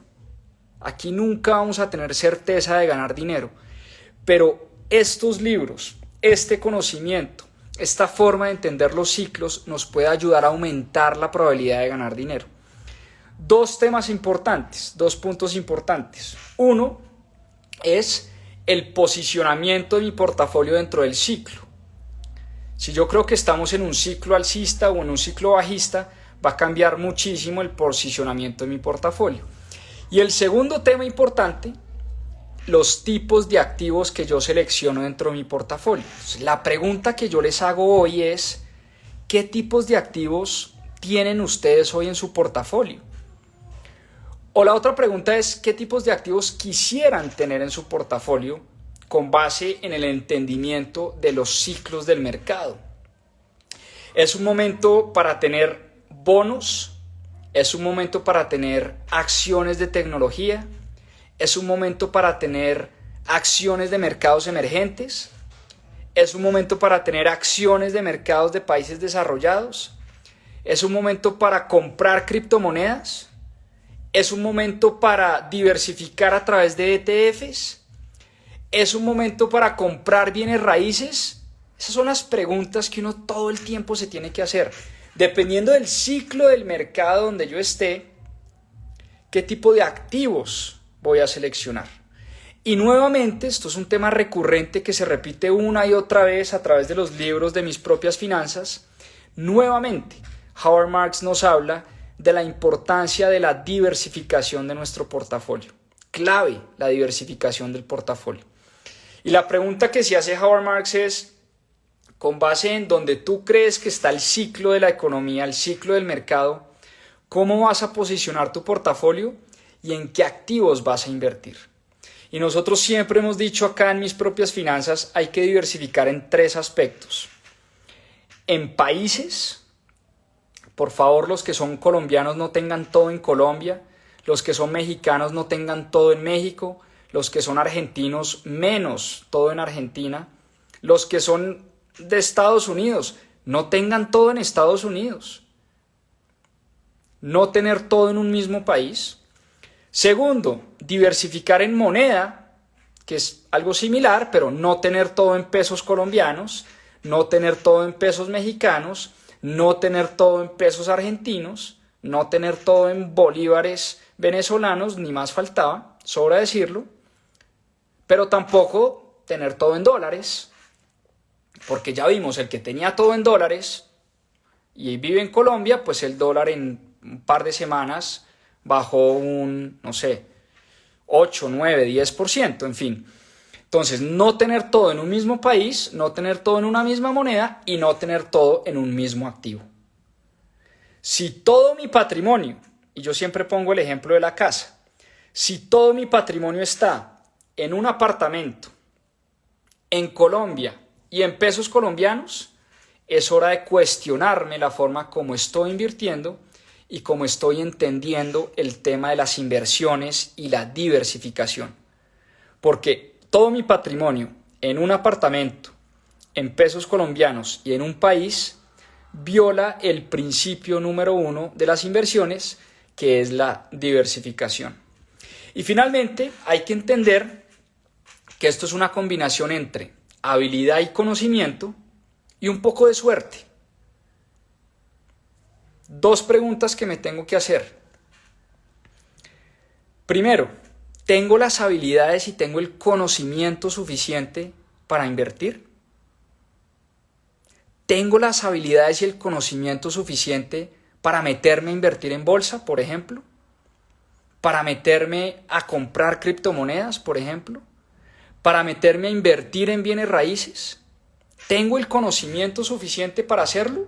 Aquí nunca vamos a tener certeza de ganar dinero, pero estos libros, este conocimiento, esta forma de entender los ciclos nos puede ayudar a aumentar la probabilidad de ganar dinero. Dos temas importantes, 2 puntos importantes. Uno es el posicionamiento de mi portafolio dentro del ciclo. Si yo creo que estamos en un ciclo alcista o en un ciclo bajista, va a cambiar muchísimo el posicionamiento de mi portafolio. Y el segundo tema importante, los tipos de activos que yo selecciono dentro de mi portafolio. Entonces, la pregunta que yo les hago hoy es, ¿qué tipos de activos tienen ustedes hoy en su portafolio? O la otra pregunta es, ¿qué tipos de activos quisieran tener en su portafolio con base en el entendimiento de los ciclos del mercado? Es un momento para tener bonos, es un momento para tener acciones de tecnología, es un momento para tener acciones de mercados emergentes, es un momento para tener acciones de mercados de países desarrollados, ¿Es un momento para comprar criptomonedas? ¿Es un momento para diversificar a través de ETFs? ¿Es un momento para comprar bienes raíces? Esas son las preguntas que uno todo el tiempo se tiene que hacer. Dependiendo del ciclo del mercado donde yo esté, ¿qué tipo de activos voy a seleccionar? Y nuevamente, esto es un tema recurrente que se repite una y otra vez a través de los libros de mis propias finanzas. Nuevamente, Howard Marks nos habla de la importancia de la diversificación de nuestro portafolio. Clave la diversificación del portafolio. Y la pregunta que se hace Howard Marks es, con base en donde tú crees que está el ciclo de la economía, el ciclo del mercado, ¿cómo vas a posicionar tu portafolio y en qué activos vas a invertir? Y nosotros siempre hemos dicho acá en mis propias finanzas, hay que diversificar en 3 aspectos. En países, por favor, los que son colombianos no tengan todo en Colombia, los que son mexicanos no tengan todo en México, los que son argentinos menos todo en Argentina, los que son de Estados Unidos no tengan todo en Estados Unidos. No tener todo en un mismo país. Segundo, diversificar en moneda, que es algo similar, pero no tener todo en pesos colombianos, no tener todo en pesos mexicanos, no tener todo en pesos argentinos, no tener todo en bolívares venezolanos, ni más faltaba, sobra decirlo, pero tampoco tener todo en dólares, porque ya vimos, el que tenía todo en dólares y vive en Colombia, pues el dólar en un par de semanas bajó un, 8, 9, 10%, en fin. Entonces, no tener todo en un mismo país, no tener todo en una misma moneda y no tener todo en un mismo activo. Si todo mi patrimonio, y yo siempre pongo el ejemplo de la casa, si todo mi patrimonio está en un apartamento, en Colombia y en pesos colombianos, es hora de cuestionarme la forma como estoy invirtiendo y cómo estoy entendiendo el tema de las inversiones y la diversificación. Porque todo mi patrimonio en un apartamento, en pesos colombianos y en un país, viola el principio número 1 de las inversiones, que es la diversificación. Y finalmente, hay que entender que esto es una combinación entre habilidad y conocimiento y un poco de suerte. 2 preguntas que me tengo que hacer. Primero, ¿tengo las habilidades y tengo el conocimiento suficiente para invertir? ¿Tengo las habilidades y el conocimiento suficiente para meterme a invertir en bolsa, por ejemplo? ¿Para meterme a comprar criptomonedas, por ejemplo? ¿Para meterme a invertir en bienes raíces? ¿Tengo el conocimiento suficiente para hacerlo?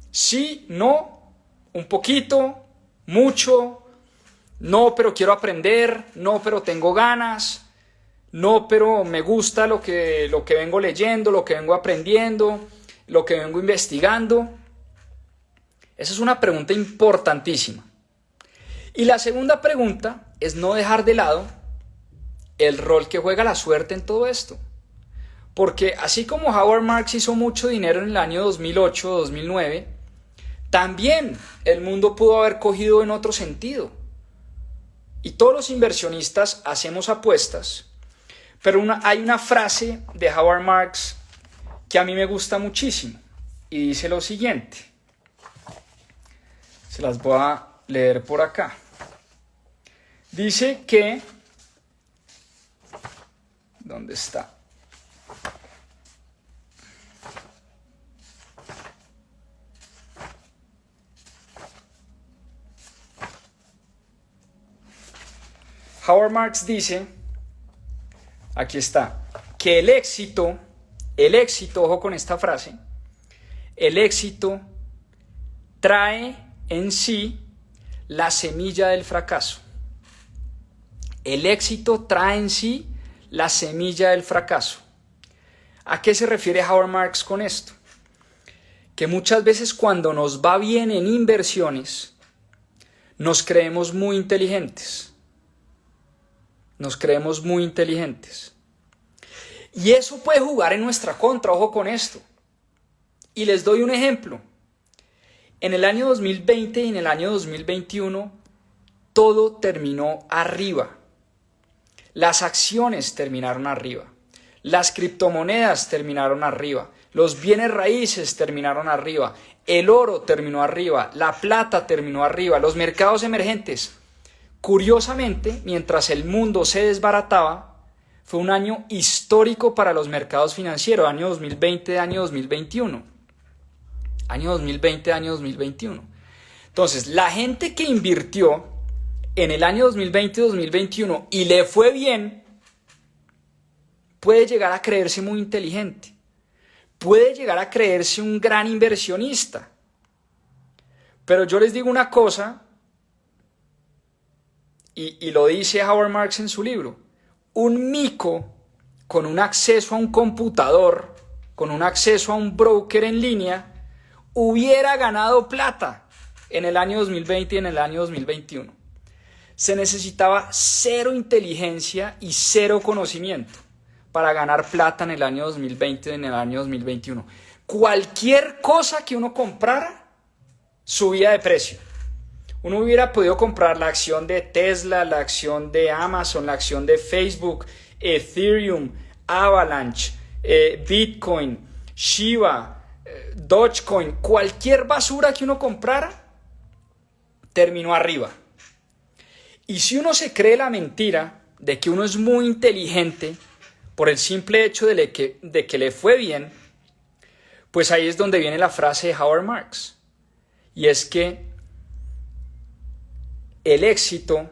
Sí, no, un poquito, mucho, no, pero quiero aprender, no, pero tengo ganas, no, pero me gusta lo que vengo leyendo, lo que vengo aprendiendo, lo que vengo investigando. Esa es una pregunta importantísima. Y la segunda pregunta es no dejar de lado el rol que juega la suerte en todo esto. Porque así como Howard Marks hizo mucho dinero en el año 2008, 2009, también el mundo pudo haber cogido en otro sentido. Y todos los inversionistas hacemos apuestas, pero hay una frase de Howard Marks que a mí me gusta muchísimo y dice lo siguiente. Se las voy a leer por acá. Dice que... ¿Dónde está? Howard Marks dice, aquí está, que el éxito, ojo con esta frase, el éxito trae en sí la semilla del fracaso. El éxito trae en sí la semilla del fracaso. ¿A qué se refiere Howard Marks con esto? Que muchas veces cuando nos va bien en inversiones, nos creemos muy inteligentes. Nos creemos muy inteligentes. Y eso puede jugar en nuestra contra, ojo con esto. Y les doy un ejemplo. En el año 2020 y en el año 2021 todo terminó arriba. Las acciones terminaron arriba. Las criptomonedas terminaron arriba. Los bienes raíces terminaron arriba. El oro terminó arriba. La plata terminó arriba. Los mercados emergentes. Curiosamente, mientras el mundo se desbarataba, fue un año histórico para los mercados financieros. Año 2020, año 2021. Año 2020, año 2021. Entonces, la gente que invirtió en el año 2020-2021 y le fue bien, puede llegar a creerse muy inteligente, puede llegar a creerse un gran inversionista. Pero yo les digo una cosa, y lo dice Howard Marks en su libro: un mico con un acceso a un computador, con un acceso a un broker en línea, hubiera ganado plata en el año 2020 y en el año 2021. Se necesitaba cero inteligencia y cero conocimiento para ganar plata en el año 2020 y en el año 2021. Cualquier cosa que uno comprara subía de precio. Uno hubiera podido comprar la acción de Tesla, la acción de Amazon, la acción de Facebook, Ethereum, Avalanche, Bitcoin, Shiba, Dogecoin. Cualquier basura que uno comprara terminó arriba. Y si uno se cree la mentira de que uno es muy inteligente por el simple hecho de que le fue bien, pues ahí es donde viene la frase de Howard Marks. Y es que el éxito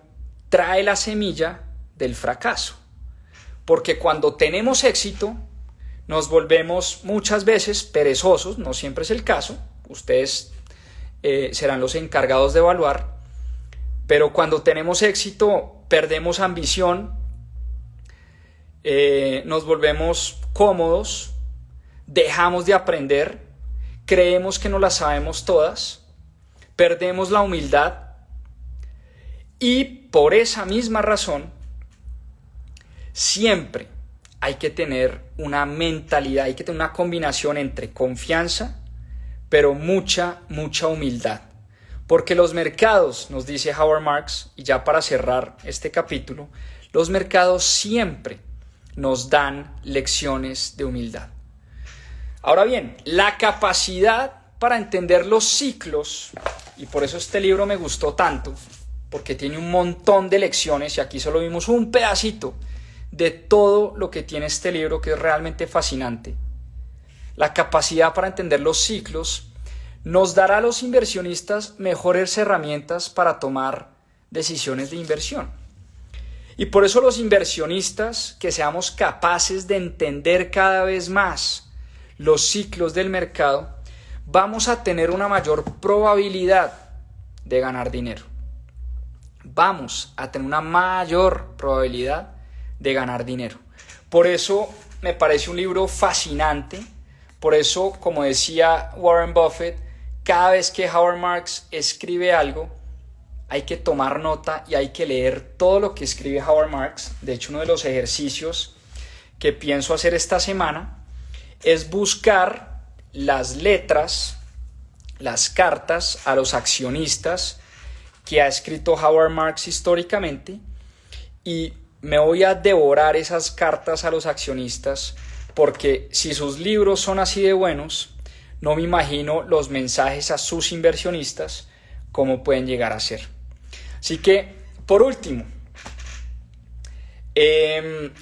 trae la semilla del fracaso. Porque cuando tenemos éxito, nos volvemos muchas veces perezosos, no siempre es el caso, ustedes serán los encargados de evaluar, pero cuando tenemos éxito, perdemos ambición, nos volvemos cómodos, dejamos de aprender, creemos que no las sabemos todas, perdemos la humildad. Y por esa misma razón, siempre hay que tener una mentalidad, hay que tener una combinación entre confianza, pero mucha humildad. Porque los mercados, nos dice Howard Marks, y ya para cerrar este capítulo, los mercados siempre nos dan lecciones de humildad. Ahora bien, la capacidad para entender los ciclos, y por eso este libro me gustó tanto, porque tiene un montón de lecciones y aquí solo vimos un pedacito de todo lo que tiene este libro, que es realmente fascinante. La capacidad para entender los ciclos nos dará a los inversionistas mejores herramientas para tomar decisiones de inversión. Y por eso los inversionistas, que seamos capaces de entender cada vez más los ciclos del mercado, vamos a tener una mayor probabilidad de ganar dinero. Vamos a tener una mayor probabilidad de ganar dinero. Por eso me parece un libro fascinante. Por eso, como decía Warren Buffett, cada vez que Howard Marks escribe algo, hay que tomar nota y hay que leer todo lo que escribe Howard Marks. De hecho, uno de los ejercicios que pienso hacer esta semana es buscar las letras, las cartas a los accionistas que ha escrito Howard Marks históricamente, y me voy a devorar esas cartas a los accionistas, porque si sus libros son así de buenos, no me imagino los mensajes a sus inversionistas cómo pueden llegar a ser. Así que, por último,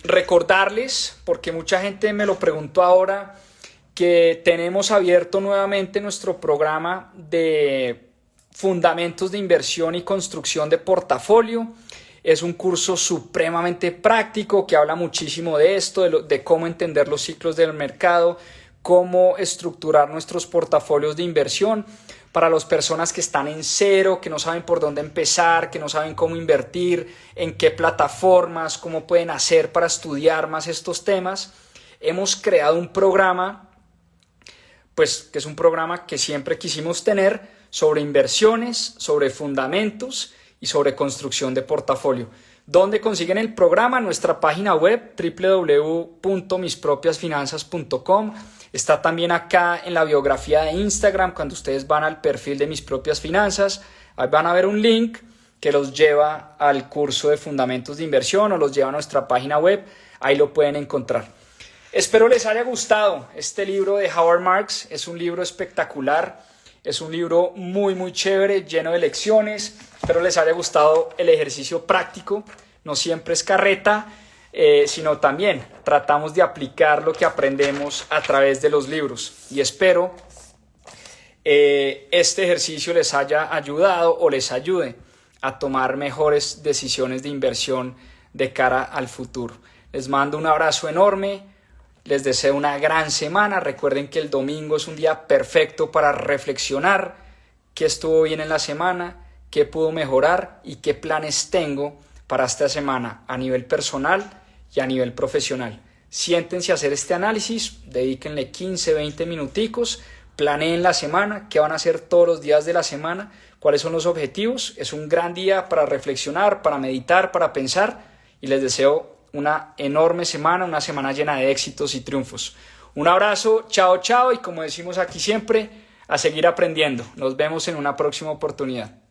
recordarles, porque mucha gente me lo preguntó ahora, que tenemos abierto nuevamente nuestro programa de Fundamentos de Inversión y Construcción de Portafolio. Es un curso supremamente práctico que habla muchísimo de esto, de cómo entender los ciclos del mercado, cómo estructurar nuestros portafolios de inversión para las personas que están en cero, que no saben por dónde empezar, que no saben cómo invertir, en qué plataformas, cómo pueden hacer para estudiar más estos temas. Hemos creado un programa, pues que es un programa que siempre quisimos tener, sobre inversiones, sobre fundamentos y sobre construcción de portafolio. ¿Dónde consiguen el programa? En nuestra página web www.mispropiasfinanzas.com. Está también acá en la biografía de Instagram. Cuando ustedes van al perfil de Mis Propias Finanzas, ahí van a ver un link que los lleva al curso de Fundamentos de Inversión o los lleva a nuestra página web. Ahí lo pueden encontrar. Espero les haya gustado este libro de Howard Marks. Es un libro espectacular. Es un libro muy chévere, lleno de lecciones. Espero les haya gustado el ejercicio práctico. No siempre es carreta, sino también tratamos de aplicar lo que aprendemos a través de los libros. Y espero este ejercicio les haya ayudado o les ayude a tomar mejores decisiones de inversión de cara al futuro. Les mando un abrazo enorme, les deseo una gran semana. Recuerden que el domingo es un día perfecto para reflexionar qué estuvo bien en la semana, qué puedo mejorar y qué planes tengo para esta semana a nivel personal y a nivel profesional. Siéntense a hacer este análisis, dedíquenle 15-20 minuticos, planeen la semana, qué van a hacer todos los días de la semana, cuáles son los objetivos. Es un gran día para reflexionar, para meditar, para pensar y les deseo una enorme semana, una semana llena de éxitos y triunfos. Un abrazo, chao y como decimos aquí siempre, a seguir aprendiendo. Nos vemos en una próxima oportunidad.